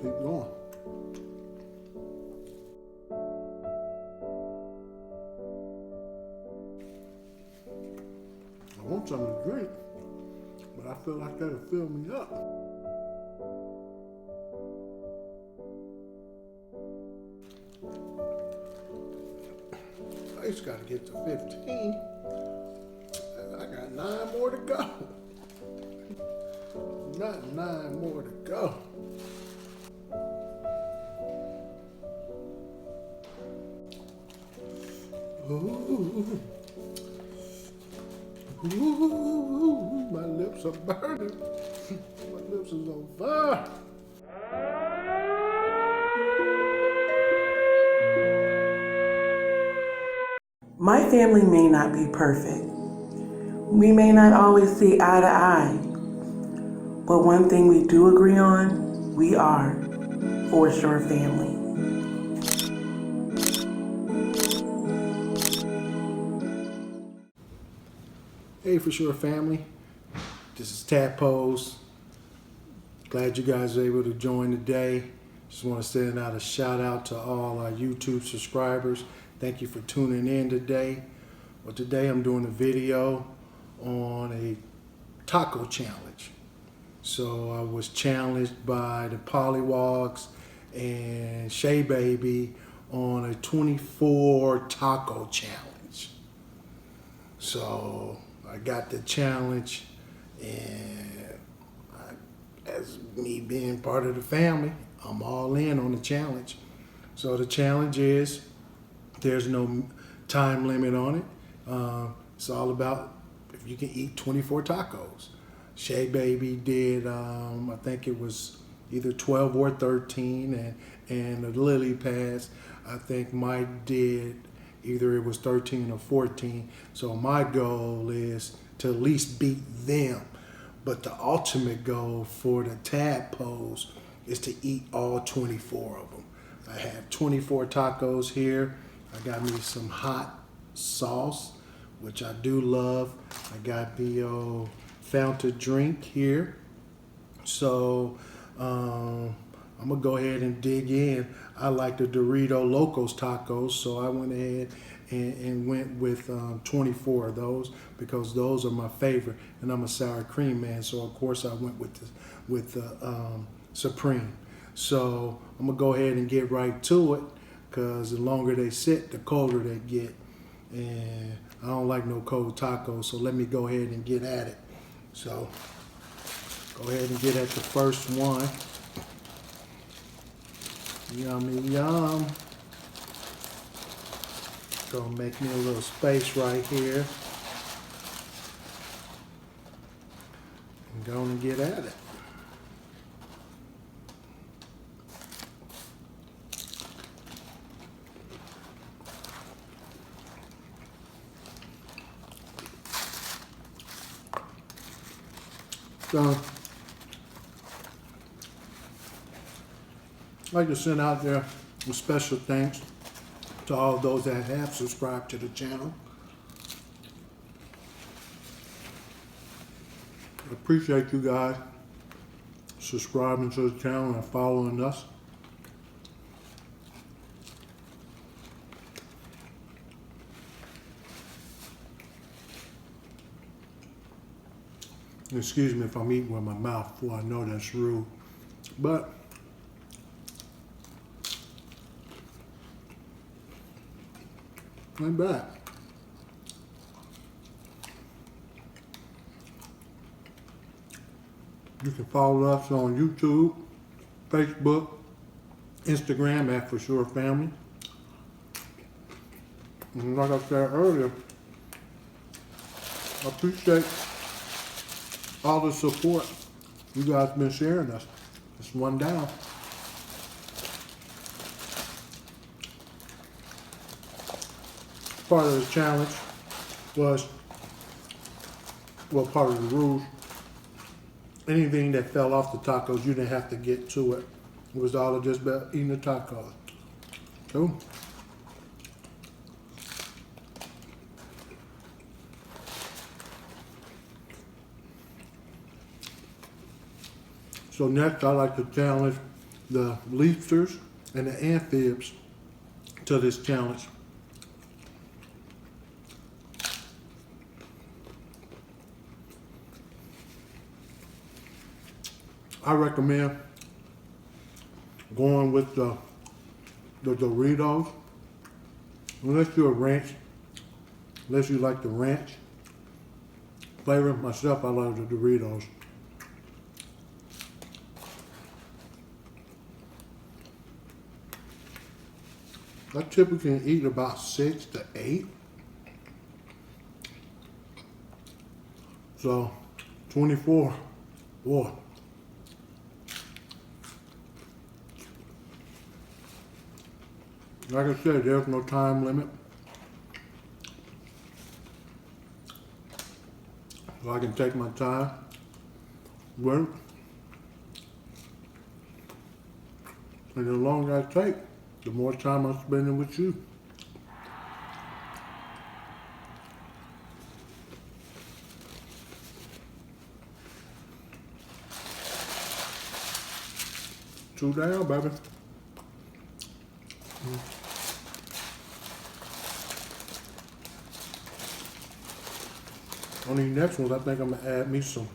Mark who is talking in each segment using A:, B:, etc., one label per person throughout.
A: keep going. I want something to drink, but I feel like that'll fill me up. I just gotta get to 15. And I got 9 more to go. Not 9 more to go. Ooh. Ooh, my lips are burning. My lips is on fire.
B: My family may not be perfect. We may not always see eye to eye. But one thing we do agree on, we are for sure family.
A: Hey, for sure family. This is Tadpoles. Glad you guys are able to join today. Just want to send out a shout out to all our YouTube subscribers. Thank you for tuning in today. Well, today I'm doing a video on a taco challenge. So I was challenged by the Pollywogs and Shay Baby on a 24 taco challenge. So I got the challenge, and as me being part of the family, I'm all in on the challenge. So the challenge is, there's no time limit on it. It's all about if you can eat 24 tacos. Shay Baby did, I think it was either 12 or 13, and the Lily Pads, I think Mike did either it was 13 or 14. So my goal is to at least beat them. But the ultimate goal for the Tadpoles is to eat all 24 of them. I have 24 tacos here. I got me some hot sauce, which I do love. I got the fountain drink here. So I'm gonna go ahead and dig in. I like the Dorito Locos tacos, so I went ahead and went with 24 of those because those are my favorite, and I'm a sour cream man, so of course I went with the Supreme. So I'm gonna go ahead and get right to it, because the longer they sit, the colder they get, and I don't like no cold tacos, so let me go ahead and get at it. So go ahead and get at the first one. Yummy yum. Gonna make me a little space right here. And gonna get at it. So, I'd like to send out there a special thanks to all those that have subscribed to the channel. I appreciate you guys subscribing to the channel and following us. Excuse me if I'm eating with my mouth full. I know that's rude, but I'm back. You can follow us on YouTube, Facebook, Instagram at For Sure Family. And like I said earlier, I appreciate all the support you guys been sharing us. It's one down. Part of the challenge was, well, part of the rules, anything that fell off the tacos, you didn't have to get to it. It was all just about eating the tacos. Cool. So next, I like to challenge the leapsters and the amphibs to this challenge. I recommend going with the Doritos, unless you're a ranch, unless you like the ranch flavor. Myself, I like the Doritos. I typically eat about 6 to 8. So 24, boy. Like I said, there's no time limit. So I can take my time, work, and the longer I take, the more time I'm spending with you. Two down, baby. On these next ones, I think I'm gonna add me some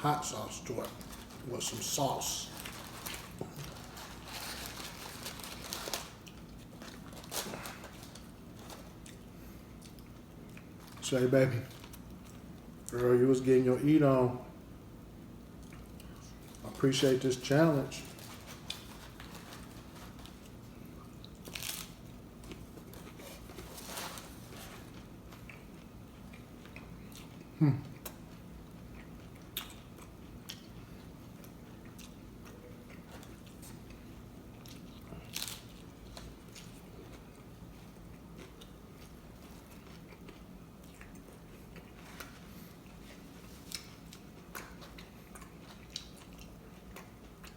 A: hot sauce to it with some sauce. Say, baby, girl, you was getting your eat on. I appreciate this challenge.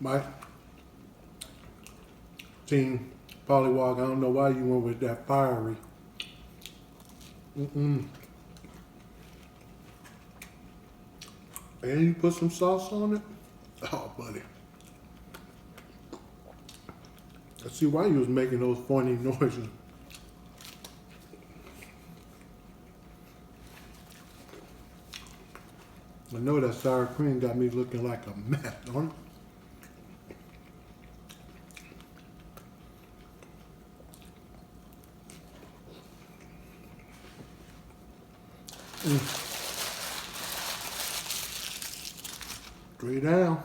A: Mike, Team Polywog, I don't know why you went with that fiery. And you put some sauce on it? Oh, buddy. I see why you was making those funny noises. I know that sour cream got me looking like a mess, don't it? Three down.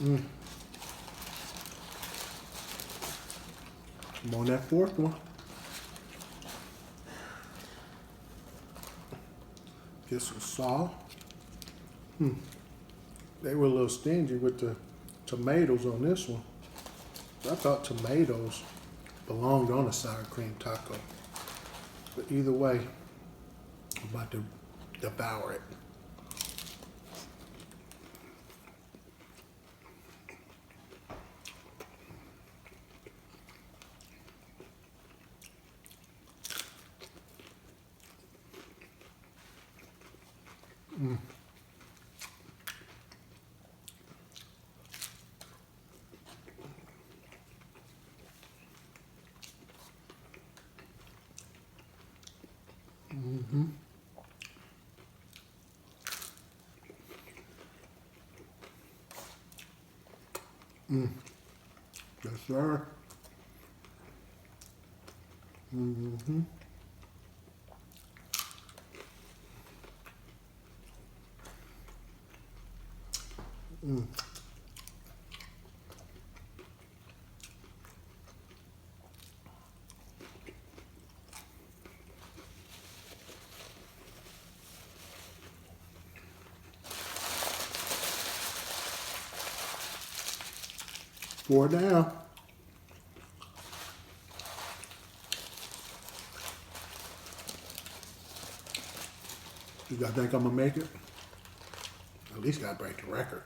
A: I'm on that fourth one. Get some salt. They were a little stingy with the tomatoes on this one. I thought tomatoes belonged on a sour cream taco. But either way, I'm about to devour it. Yes, sir. Four down. You guys think I'm gonna make it? At least gotta break the record.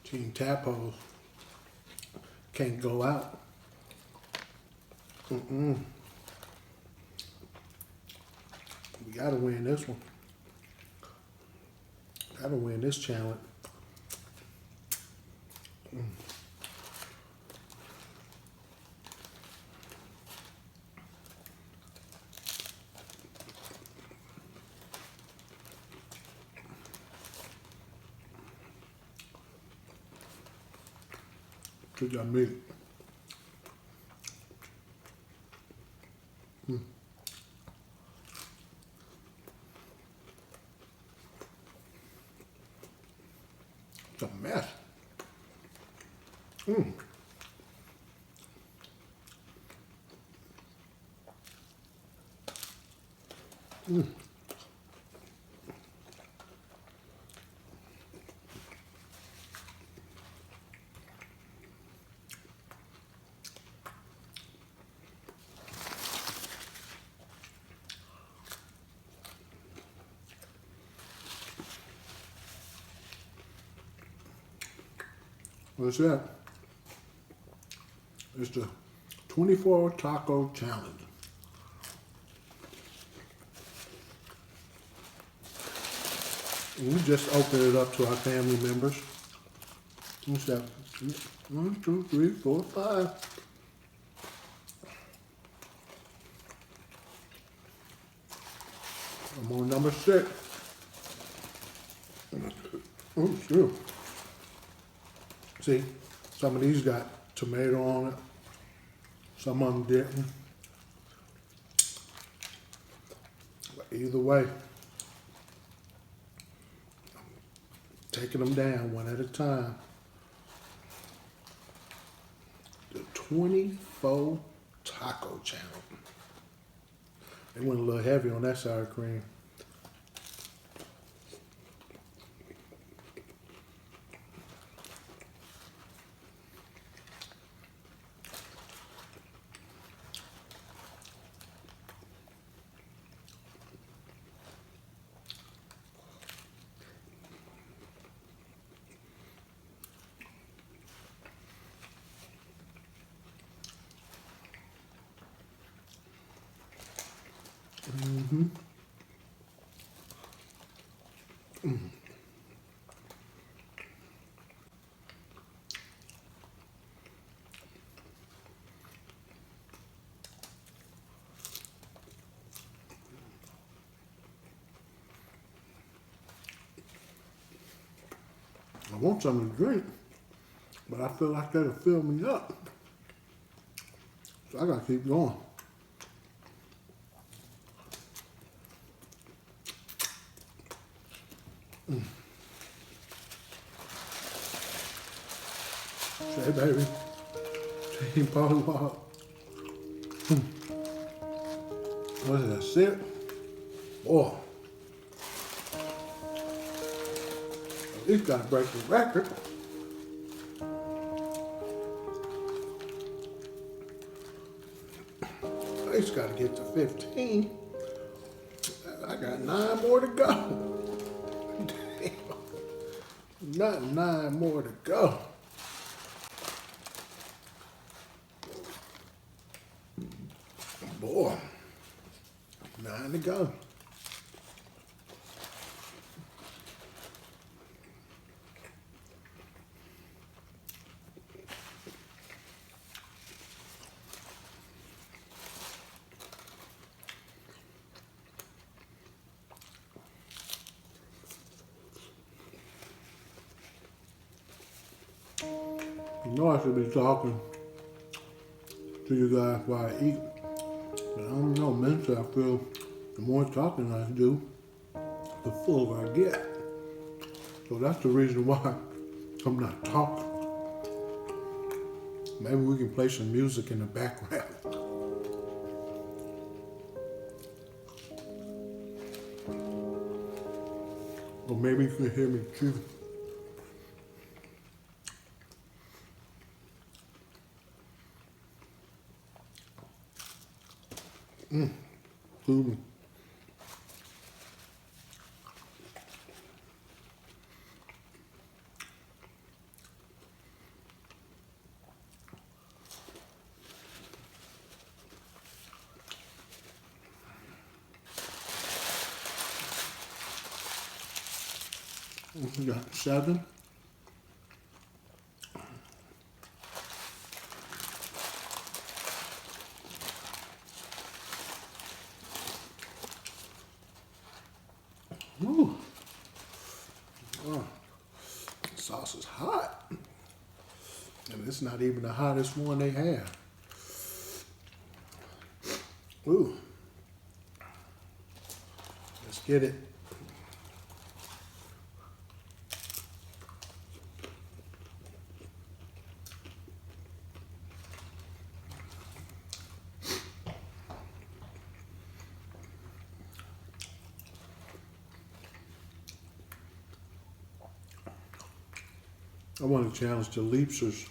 A: Team Tadpoles can't go out. Gotta win this one. Gotta win this challenge. Good job, meat. It's a mess. What's that? It's the 24 taco challenge. And we just opened it up to our family members. What's that? 1, 2, 3, 4, 5. I'm on number 6. Oh, sure. See, some of these got tomato on it. Some of them didn't. But either way, I'm taking them down one at a time. The 24 taco challenge. They went a little heavy on that sour cream. I want something to drink, but I feel like that'll fill me up. So I gotta keep going. Say, baby. Team Polywog. What is that, 6? Oh. At least gotta break the record. At least gotta get to 15. I got 9 more to go. Damn. Not 9 more to go. Boy, 9 to go. You know I should be talking to you guys while I eat, but I don't know, mentally I feel the more talking I do, the fuller I get. So that's the reason why I'm not talking. Maybe we can play some music in the background. Or maybe you can hear me chew. Food. We got 7. Ooh. Oh, sauce is hot. And it's not even the hottest one they have. Ooh. Let's get it. I want to challenge the Leapsers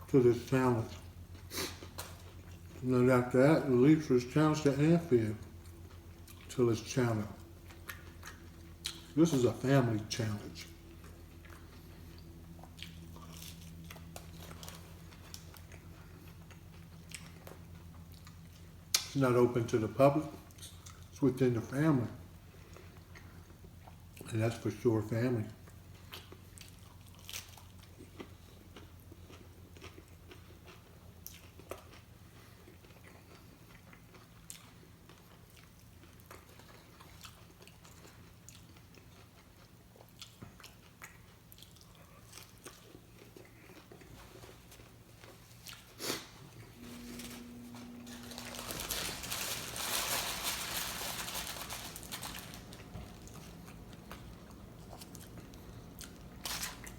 A: to this challenge. And then after that, the Leapsers challenge the Amphib to this challenge. This is a family challenge. It's not open to the public. It's within the family. And that's for sure family.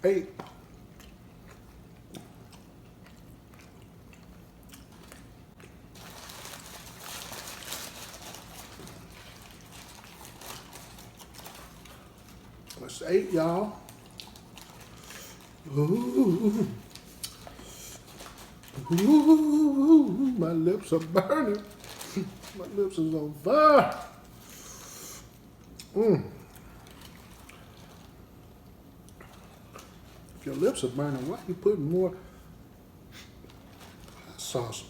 A: Hey. That's 8, y'all. Ooh. Ooh. My lips are burning. My lips is on fire. If your lips are burning, why are you putting more sauce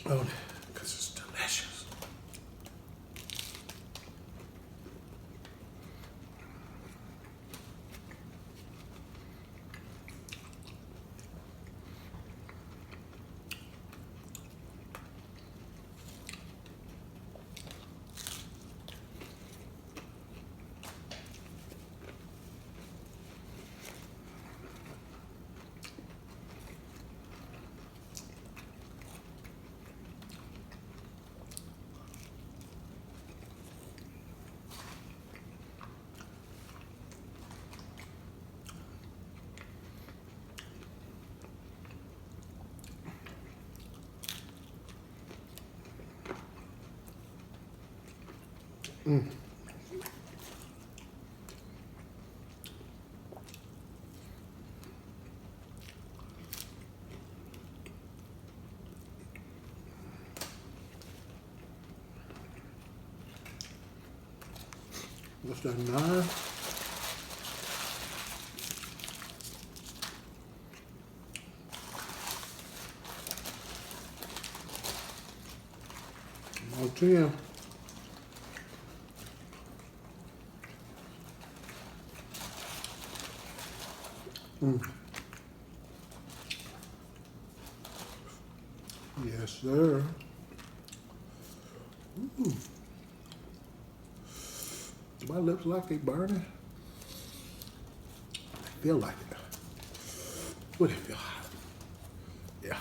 A: on it? Because it's delicious. What's that, 9? Or 10. Yes, sir. Ooh. My lips like they burning. They feel like it. What do they feel like? Yeah.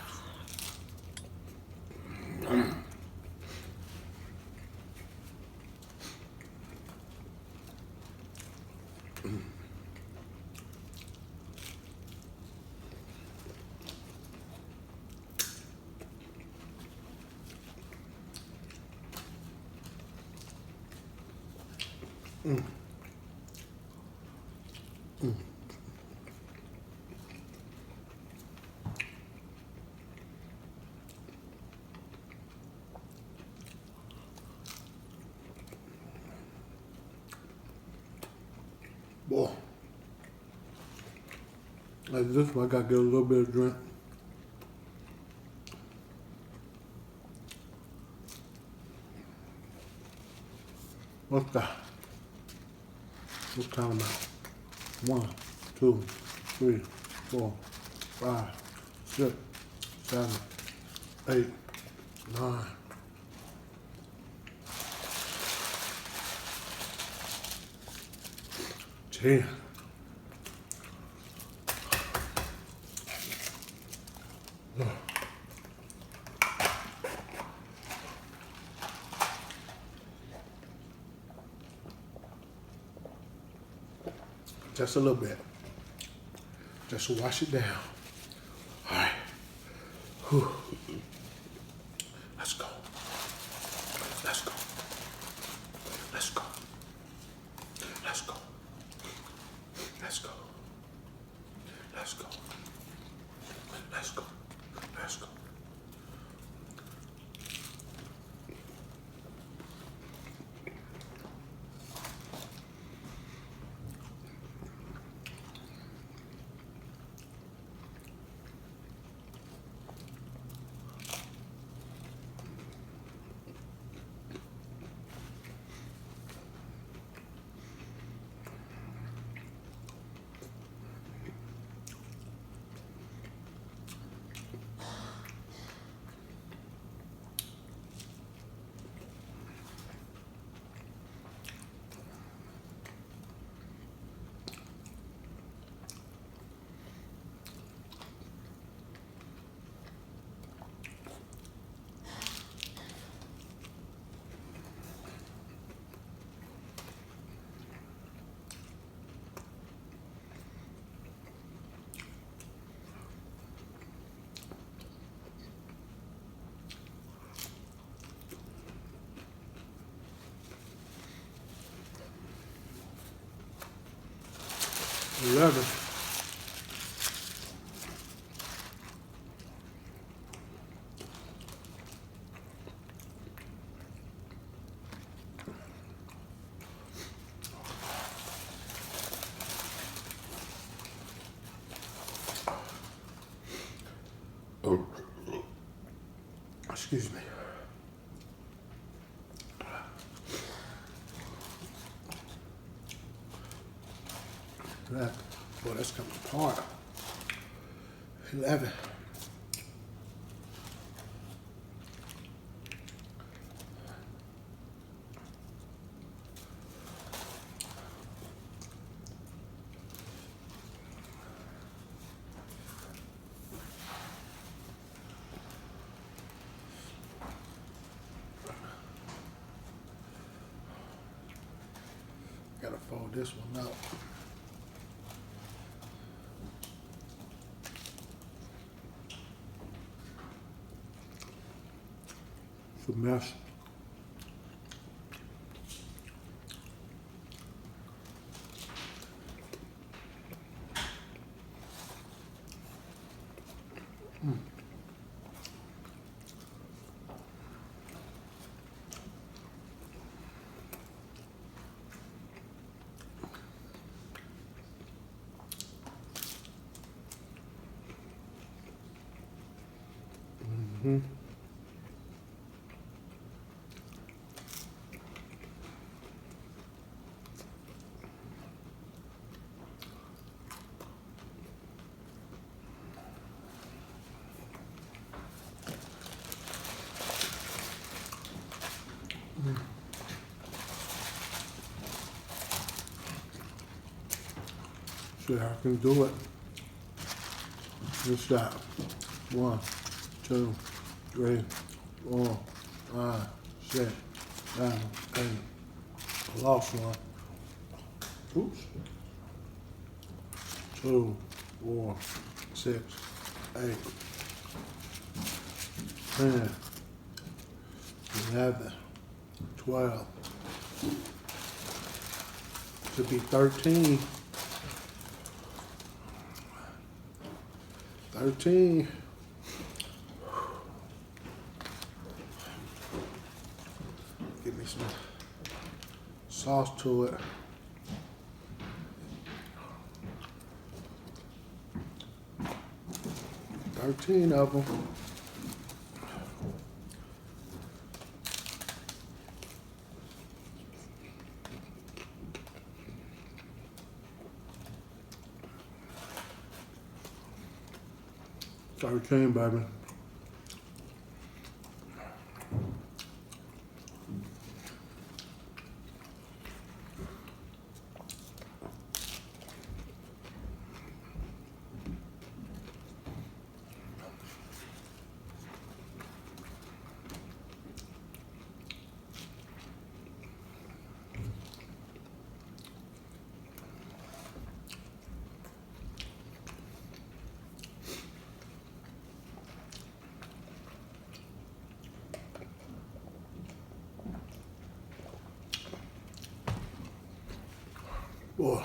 A: Boy. Like this one, I gotta get a little bit of drink. What's that? What's count them out? 1, 2, 3, 4, 5, 6, 7, 8, 9. 10. Just a little bit. Just to wash it down. All right. Whew. Let's go. Let's go. Let's go. Let's go. Let's go. Let's go. Let's go. Let's go. 11. Oh, excuse me. That, boy, that's coming apart. 11. Gotta fold this one out. It's a mess. Mm-hmm. See how I can do it. Just that. 1, 2, 3, 4, 5, 6, 7, 8. I lost one. Oops. 2, 4, 6, 8, 10, 11, 12. Should be 13. 13. Give me some sauce to it. 13 of them. Sorry, came, baby. Boy,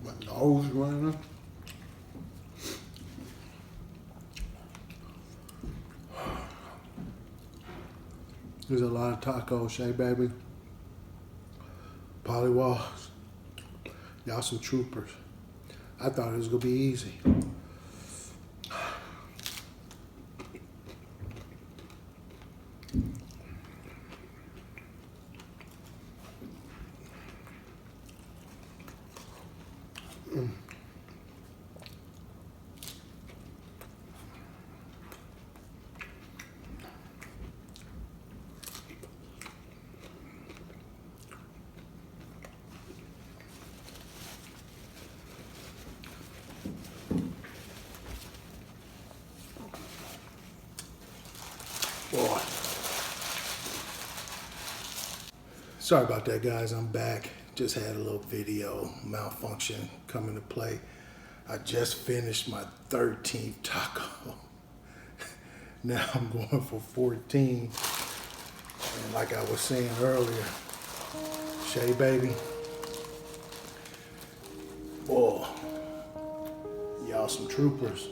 A: my nose running. There's a lot of tacos, Shay baby. Pollywogs. Y'all some troopers. I thought it was gonna be easy. Boy. Sorry about that, guys. I'm back. Just had a little video malfunction come into play. I just finished my 13th taco. Now I'm going for 14. And like I was saying earlier, Shay baby, boy, y'all some troopers.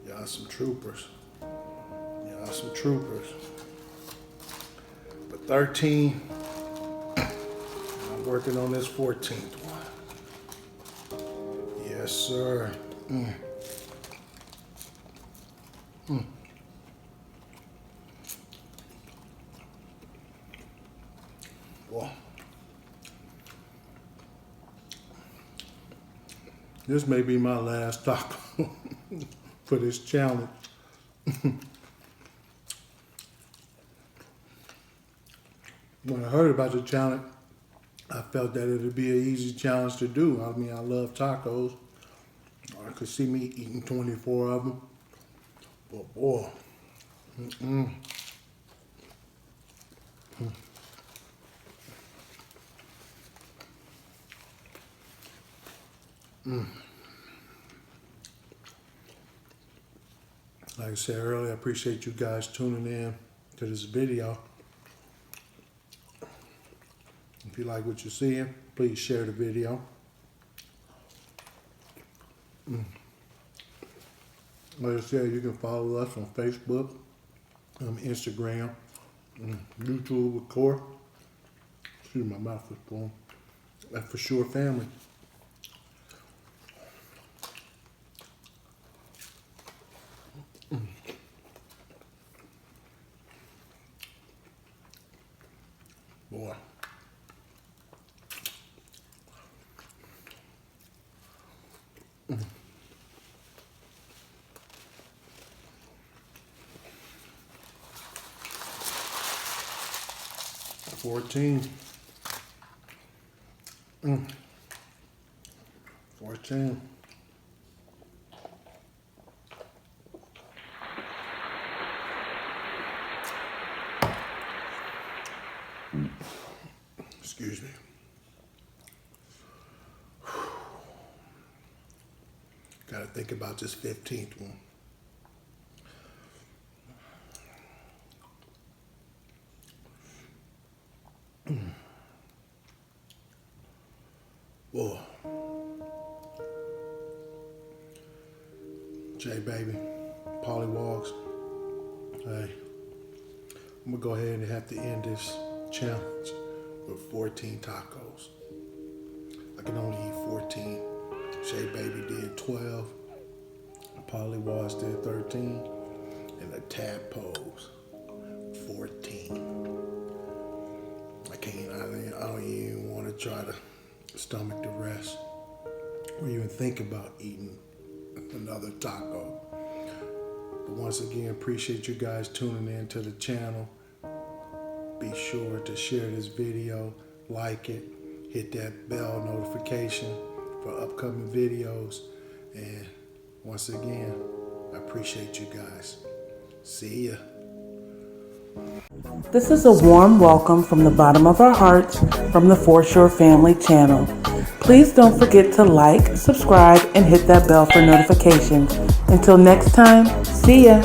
A: Y'all some troopers. Y'all some troopers. But 13, I'm working on this 14th one. Yes, sir. Well, this may be my last taco for this challenge. When I heard about the challenge, I felt that it would be an easy challenge to do. I mean, I love tacos. I could see me eating 24 of them. But boy, Like I said earlier, I appreciate you guys tuning in to this video. If you like what you're seeing, please share the video. Like I said, you can follow us on Facebook, Instagram, YouTube, of course. Excuse me, my mouth is full. And for sure, family. Boy. Mm. 14. 14. Excuse me. Gotta think about this 15th one. Boy. Jay baby, Pollywogs. Hey, I'm gonna go ahead and have to end this challenge with 14 tacos. I can only eat 14. Shay baby did 12. Pollywogs did 13. And the tadpoles 14. I don't even want to try to stomach the rest. or even think about eating another taco. But once again, appreciate you guys tuning in to the channel. Be sure to share this video, like it, hit that bell notification for upcoming videos. And once again, I appreciate you guys. See ya.
B: This is a warm welcome from the bottom of our hearts from the Foreshore Family channel. Please don't forget to like, subscribe, and hit that bell for notifications. Until next time, see ya.